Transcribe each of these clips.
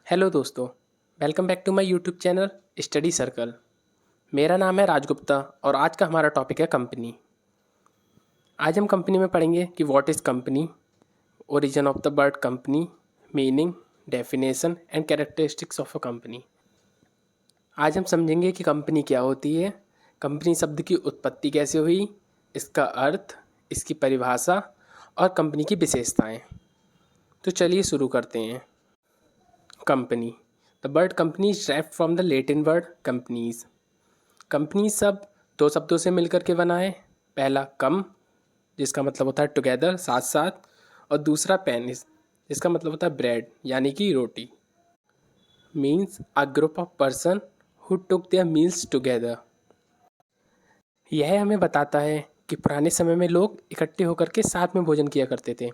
Hello दोस्तों, welcome back to my YouTube channel study circle. मेरा नाम है राजगुप्ता और आज का हमारा टॉपिक है कंपनी। आज हम कंपनी में पढ़ेंगे कि what is company, origin of the word company, meaning, definition and characteristics of a company. आज हम समझेंगे कि कंपनी क्या होती है, कंपनी शब्द की उत्पत्ति कैसे हुई, इसका अर्थ, इसकी परिभाषा और कंपनी की विशेषताएं। तो चलिए शुरू करते हैं। Company. The word company is derived from the Latin word companies. Company शब्द दो शब्दों से मिलकर के बना है। पहला कम, जिसका मतलब होता है टुगेदर, साथ साथ, और दूसरा पेनिस, जिसका मतलब होता है ब्रेड यानी कि रोटी। Means a group of person who took their meals together. यह हमें बताता है कि पुराने समय में लोग इकट्ठे होकर के साथ में भोजन किया करते थे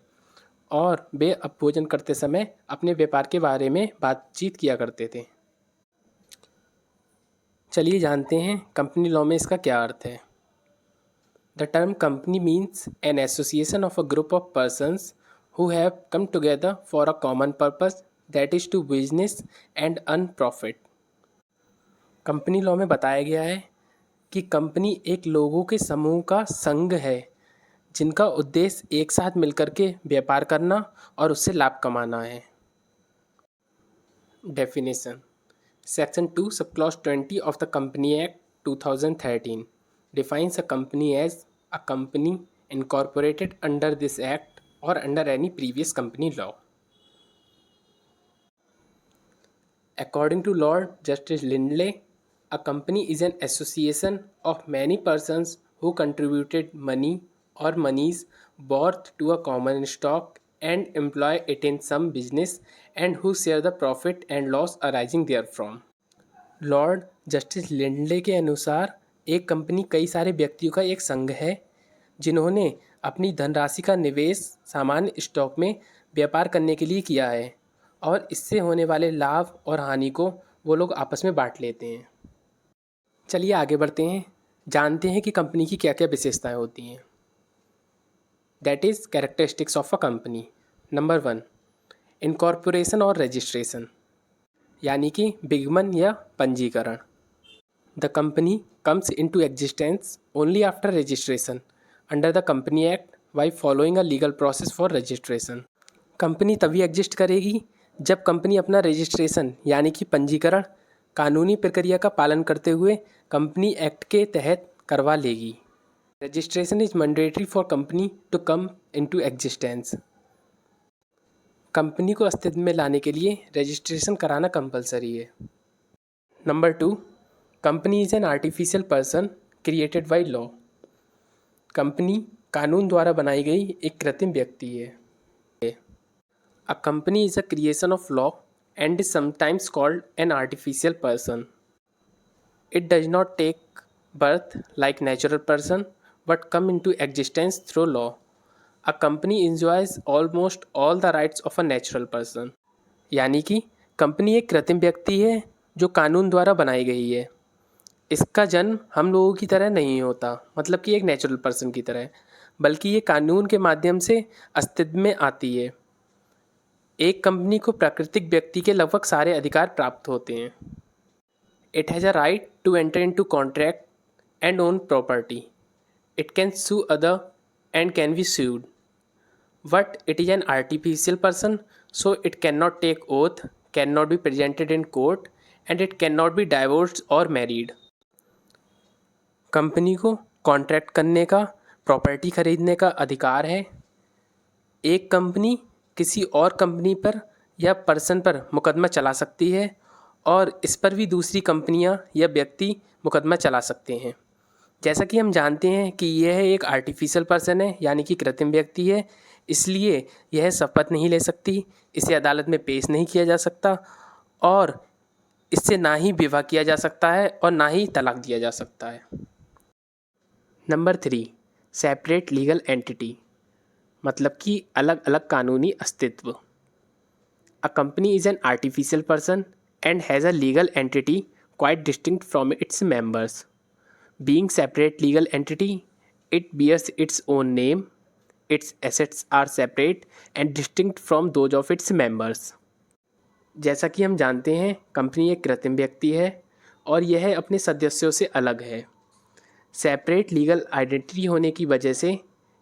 और वे अब भोजन करते समय अपने व्यापार के बारे में बातचीत किया करते थे। चलिए जानते हैं कंपनी लॉ में इसका क्या अर्थ है। The term company means an association of a group of persons who have come together for a common purpose that is to business and earn profit. Company law में बताया गया है कि कंपनी एक लोगों के समूह का संघ है जिनका उद्देश्य एक साथ मिलकर के व्यापार करना और उससे लाभ कमाना है। Definition. Section 2, Subclause 20 of the Company Act 2013 defines a company as a company incorporated under this act or under any previous company law. According to Lord Justice Lindley, a company is an association of many persons who contributed money or monies brought to a common stock and employ it in some business and who share the profit and loss arising therefrom. Lord justice Lindley के अनुसार एक company कई सारे व्यक्तियों का एक संघ है जिन्होंने अपनी धनराशि का निवेश सामान्य स्टॉक में व्यापार करने के लिए किया है और इससे होने वाले लाभ और हानि को वो लोग आपस में बांट लेते हैं। चलिए आगे बढ़ते हैं, जानते हैं कि कंपनी की क्या क्या विशेषताएं होती हैं। That is characteristics of a company. Number 1, incorporation और रजिस्ट्रेशन, यानी कि विगमन या पंजीकरण। The company comes into existence only after registration under the company act by following a legal process for registration. Company तभी एग्जिस्ट करेगी जब कंपनी अपना registration यानी कि पंजीकरण कानूनी प्रक्रिया का पालन करते हुए कंपनी एक्ट के तहत करवा लेगी। Registration is mandatory for company to come into existence. Company को अस्तित्व में लाने के लिए रजिस्ट्रेशन कराना कंपलसरी है। Number 2, company is an artificial person created by law. Company कानून द्वारा बनाई गई एक कृत्रिम व्यक्ति है। A company is a creation of law and is sometimes called an artificial person. It does not take birth like natural person but come into existence through law. A company enjoys almost all the rights of a natural person. यानी कि company एक कृत्रिम व्यक्ति है जो कानून द्वारा बनाई गई है। इसका जन्म हम लोगों की तरह नहीं होता, मतलब कि एक नेचुरल पर्सन की तरह, बल्कि ये कानून के माध्यम से अस्तित्व में आती है। एक कंपनी को प्राकृतिक व्यक्ति के लगभग सारे अधिकार प्राप्त होते हैं। It has a right to enter into contract and own property. It can sue other and can be sued. But it is an artificial person, so it cannot take oath, cannot be presented in court, and it cannot be divorced or married. Company को contract करने का, property खरीदने का अधिकार है। एक company किसी और कंपनी पर या पर्सन पर मुकदमा चला सकती है और इस पर भी दूसरी कंपनियां या व्यक्ति मुकदमा चला सकते हैं। जैसा कि हम जानते हैं कि यह एक आर्टिफिशियल पर्सन है यानी कि कृत्रिम व्यक्ति है, इसलिए यह शपथ नहीं ले सकती, इसे अदालत में पेश नहीं किया जा सकता और इससे ना ही विवाह किया जा सकता है और ना ही तलाक दिया जा सकता है। नंबर 3, सेपरेट लीगल एंटिटी, मतलब कि अलग अलग कानूनी अस्तित्व। अ company is an artificial person and has a legal entity quite distinct from its members. Being separate legal entity, it bears its own name, its assets are separate and distinct from those of its members. जैसा कि हम जानते हैं, company एक कृत्रिम व्यक्ति है और यह अपने सदस्यों से अलग है। सेपरेट लीगल आइडेंटिटी होने की वजह से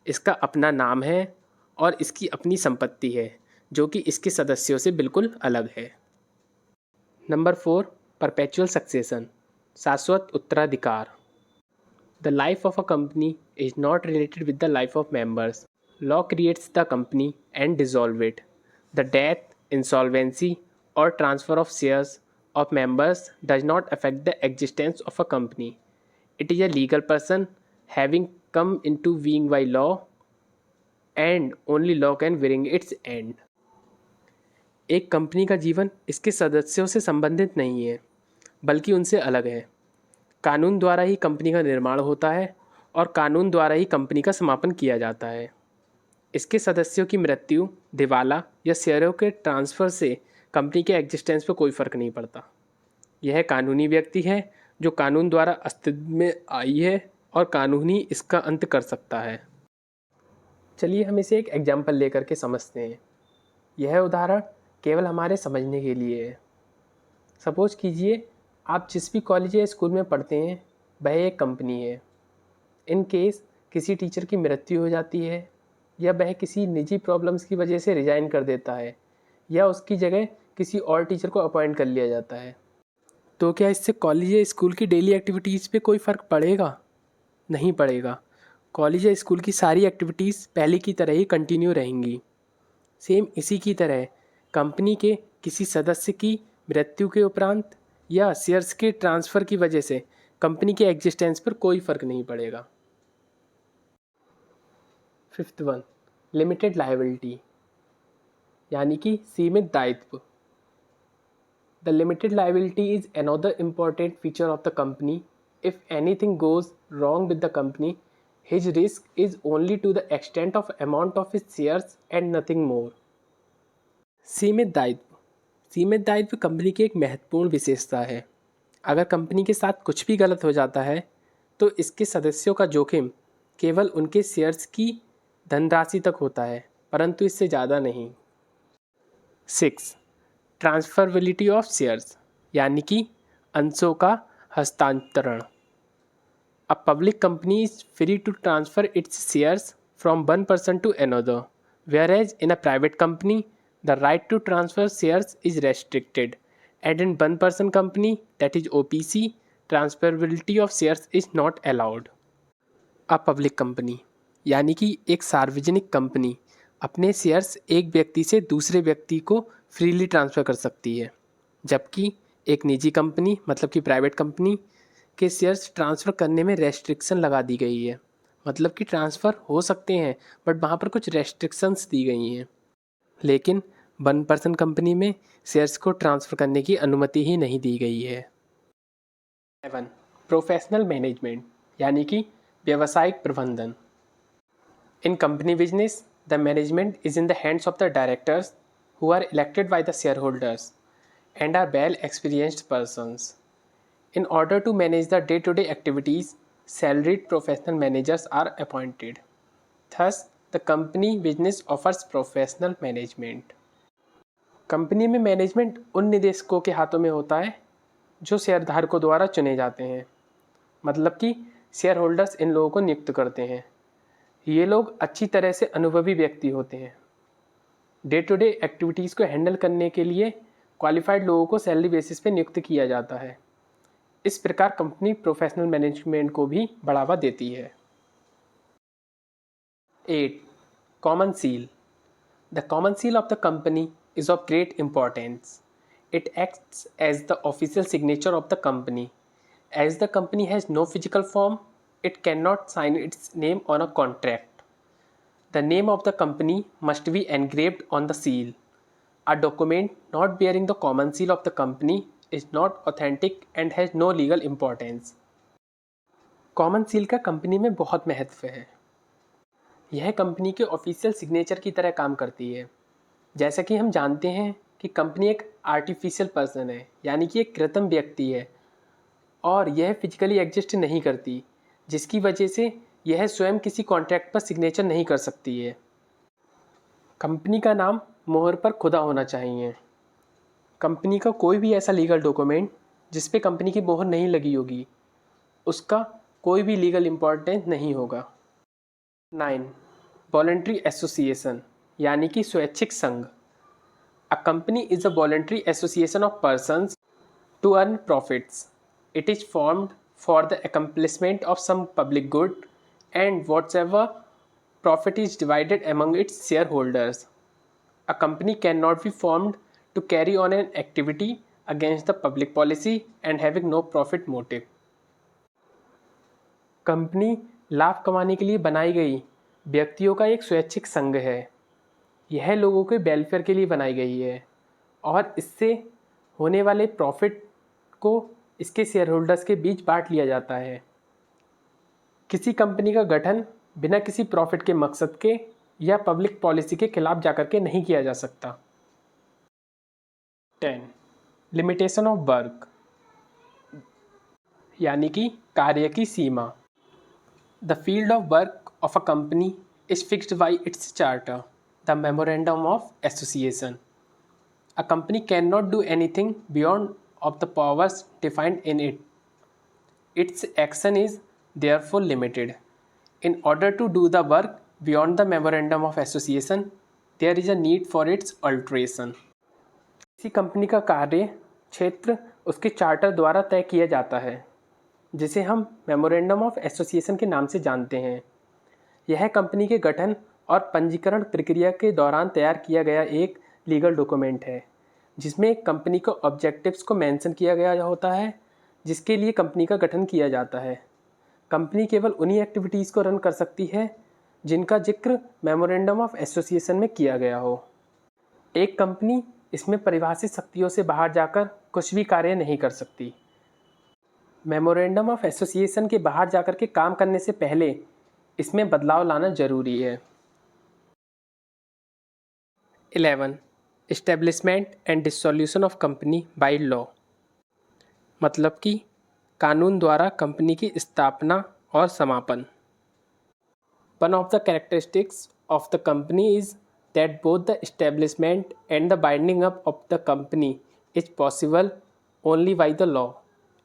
इसका अपना नाम है और इसकी अपनी संपत्ति है, जो कि इसके सदस्यों से बिल्कुल अलग है। नंबर 4, परपेचुअल सक्सेशन, शाश्वत उत्तराधिकार। The life of a company is not related with the life of members. Law creates the company and dissolve it. The death, insolvency, or transfer of shares of members does not affect the existence of a company. It is a legal person having come into being by law, and only law can bring its end. एक company का जीवन इसके सदस्यों से संबंधित नहीं है, बल्कि उनसे अलग है। कानून द्वारा ही कंपनी का निर्माण होता है और कानून द्वारा ही कंपनी का समापन किया जाता है। इसके सदस्यों की मृत्यु, दिवाला या शेयरों के ट्रांसफ़र से कंपनी के एग्जिस्टेंस पर कोई फ़र्क नहीं पड़ता। यह कानूनी व्यक्ति है जो कानून द्वारा अस्तित्व में आई है और कानून ही इसका अंत कर सकता है। चलिए हम इसे एक एग्जाम्पल लेकर के समझते हैं। यह उदाहरण केवल हमारे समझने के लिए है। सपोज कीजिए आप जिस भी कॉलेज या स्कूल में पढ़ते हैं वह एक कंपनी है। इन केस किसी टीचर की मृत्यु हो जाती है या वह किसी निजी प्रॉब्लम्स की वजह से रिज़ाइन कर देता है या उसकी जगह किसी और टीचर को अपॉइंट कर लिया जाता है, तो क्या इससे कॉलेज या स्कूल की डेली एक्टिविटीज़ पे कोई फ़र्क पड़ेगा? नहीं पड़ेगा। कॉलेज या स्कूल की सारी एक्टिविटीज़ पहले की तरह ही कंटिन्यू रहेंगी। सेम इसी की तरह कंपनी के किसी सदस्य की मृत्यु के उपरांत या शेयर्स के ट्रांसफ़र की वजह से कंपनी के एग्जिस्टेंस पर कोई फ़र्क नहीं पड़ेगा। 5th वन, लिमिटेड लायबिलिटी, यानी कि सीमित दायित्व। The limited liability is another important feature of the company. If anything goes wrong with the company, his risk is only to the extent of amount of his shares and nothing more. सीमित दायित्व, सीमित दायित्व company की एक महत्वपूर्ण विशेषता है। अगर कंपनी के साथ कुछ भी गलत हो जाता है तो इसके सदस्यों का जोखिम केवल उनके शेयर्स की धनराशि तक होता है, परंतु इससे ज़्यादा नहीं। 6, ट्रांसफरबिलिटी ऑफ शेयर्स, यानी कि अंशों का हस्तांतरण। A public company is free to transfer its shares from one person to another, whereas in a private company the right to transfer shares is restricted, and in one person company, that is OPC, transferability of shares is not allowed. A public company, यानी कि एक सार्वजनिक company अपने shares एक व्यक्ति से दूसरे व्यक्ति को फ्रीली ट्रांसफ़र कर सकती है, जबकि एक निजी कंपनी मतलब कि प्राइवेट कंपनी के शेयर्स ट्रांसफ़र करने में रेस्ट्रिक्शन लगा दी गई है। मतलब कि ट्रांसफ़र हो सकते हैं बट वहाँ पर कुछ रेस्ट्रिक्शंस दी गई हैं, लेकिन वन पर्सन कंपनी में शेयर्स को ट्रांसफ़र करने की अनुमति ही नहीं दी गई है। 7, प्रोफेशनल मैनेजमेंट, यानी कि व्यावसायिक प्रबंधन। In company business the management is in the hands of the directors who are elected by the shareholders and are well experienced persons. In order to manage the day-to-day activities, salaried professional managers are appointed. Thus, the company business offers professional management. Company में management उन निदेशकों के हाथों में होता है जो शेयरधारकों द्वारा चुने जाते हैं। मतलब कि शेयर होल्डर्स इन लोगों को नियुक्त करते हैं। ये लोग अच्छी तरह से अनुभवी व्यक्ति होते हैं। डे टू डे एक्टिविटीज़ को हैंडल करने के लिए क्वालिफाइड लोगों को सैलरी बेसिस पे नियुक्त किया जाता है। इस प्रकार कंपनी प्रोफेशनल मैनेजमेंट को भी बढ़ावा देती है। 8, common seal. The common seal of the company is of great importance. It acts as the official signature of the company. As the company has no physical form, it cannot sign its name on a contract. The name of the company must be engraved on the seal. A document not bearing the common seal of the company is not authentic and has no legal importance. Common seal का company में बहुत महत्व है। यह company के official signature की तरह काम करती है। जैसा कि हम जानते हैं कि कंपनी एक आर्टिफिशियल पर्सन है, यानी कि एक कृत्रिम व्यक्ति है और यह फिजिकली एग्जिस्ट नहीं करती, जिसकी वजह से यह स्वयं किसी कॉन्ट्रैक्ट पर सिग्नेचर नहीं कर सकती है। कंपनी का नाम मोहर पर खुदा होना चाहिए। कंपनी का कोई भी ऐसा लीगल डॉक्यूमेंट जिस पे कंपनी की मोहर नहीं लगी होगी, उसका कोई भी लीगल इम्पोर्टेंस नहीं होगा। 9. वॉलंटरी एसोसिएशन यानी कि स्वैच्छिक संघ। अ company is a voluntary association of persons to earn profits. It is formed for the accomplishment of some public good, and whatever profit is divided among its shareholders. A company cannot be formed to carry on an activity against the public policy and having no profit motive. Company लाभ कमाने के लिए बनाई गई व्यक्तियों का एक स्वैच्छिक संघ है। यह लोगों के वेलफेयर के लिए बनाई गई है और इससे होने वाले प्रॉफिट को इसके शेयर होल्डर्स के बीच बांट लिया जाता है। किसी कंपनी का गठन बिना किसी प्रॉफिट के मकसद के या पब्लिक पॉलिसी के खिलाफ जाकर के नहीं किया जा सकता। 10. लिमिटेशन ऑफ वर्क यानी कि कार्य की सीमा। The field of work of a company is fixed by its charter, the memorandum of association. A company can not do anything beyond of the powers defined in it. Its action is therefore limited. In order to do the work beyond the memorandum of association, there is a need for its alteration. किसी company का कार्य क्षेत्र उसके charter द्वारा तय किया जाता है, जिसे हम मेमोरेंडम ऑफ एसोसिएशन के नाम से जानते हैं। यह कंपनी के गठन और पंजीकरण प्रक्रिया के दौरान तैयार किया गया एक लीगल डॉक्यूमेंट है, जिसमें कंपनी को ऑब्जेक्टिव्स को मेंशन किया गया होता है जिसके लिए कंपनी का गठन किया जाता है। कंपनी केवल उन्हीं एक्टिविटीज़ को रन कर सकती है जिनका जिक्र मेमोरेंडम ऑफ एसोसिएशन में किया गया हो। एक कंपनी इसमें परिभाषित शक्तियों से बाहर जाकर कुछ भी कार्य नहीं कर सकती। मेमोरेंडम ऑफ एसोसिएशन के बाहर जाकर के काम करने से पहले इसमें बदलाव लाना जरूरी है। 11. Establishment and dissolution of company by law. मतलब कि कानून द्वारा कंपनी की स्थापना और समापन। One of the characteristics of the company is that both the establishment and the binding up of the company is possible only by the law.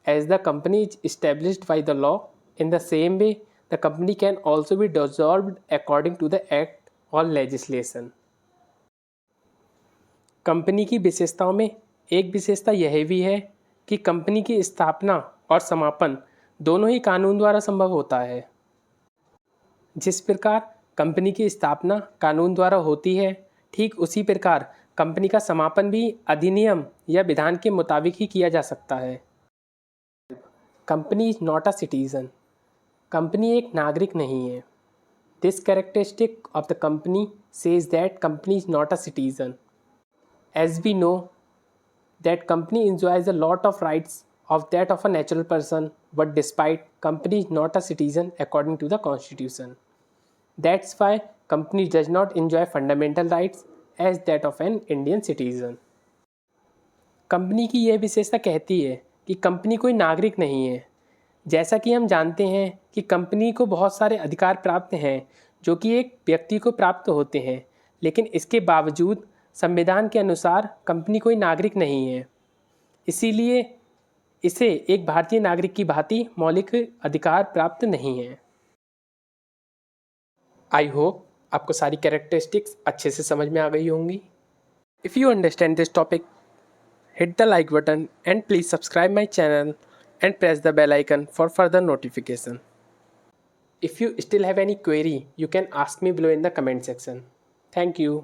As the company is established by the law, in the same way the company can also be dissolved according to the act और legislation. Company की विशेषताओं में एक विशेषता यह भी है कि कंपनी की स्थापना और समापन दोनों ही कानून द्वारा संभव होता है। जिस प्रकार कंपनी की स्थापना कानून द्वारा होती है, ठीक उसी प्रकार कंपनी का समापन भी अधिनियम या विधान के मुताबिक ही किया जा सकता है। Company is not a citizen. Company एक नागरिक नहीं है। This characteristic of the company says that company is not a citizen. As we know that company enjoys a lot of rights of that of a natural person, but despite company is not a citizen according to the constitution. That's why company does not enjoy fundamental rights as that of an Indian citizen. Company की यह विशेषता कहती है कि company कोई नागरिक नहीं है। जैसा कि हम जानते हैं कि कंपनी को बहुत सारे अधिकार प्राप्त हैं जो कि एक व्यक्ति को प्राप्त होते हैं, लेकिन इसके बावजूद संविधान के अनुसार कंपनी कोई नागरिक नहीं है, इसीलिए इसे एक भारतीय नागरिक की भांति मौलिक अधिकार प्राप्त नहीं है। आई होप आपको सारी कैरेक्टरिस्टिक्स अच्छे से समझ में आ गई होंगी। If you understand this topic, hit the like button and please subscribe my channel and press the bell icon for further notification. If you still have any query, you can ask me below in the comment section. Thank you.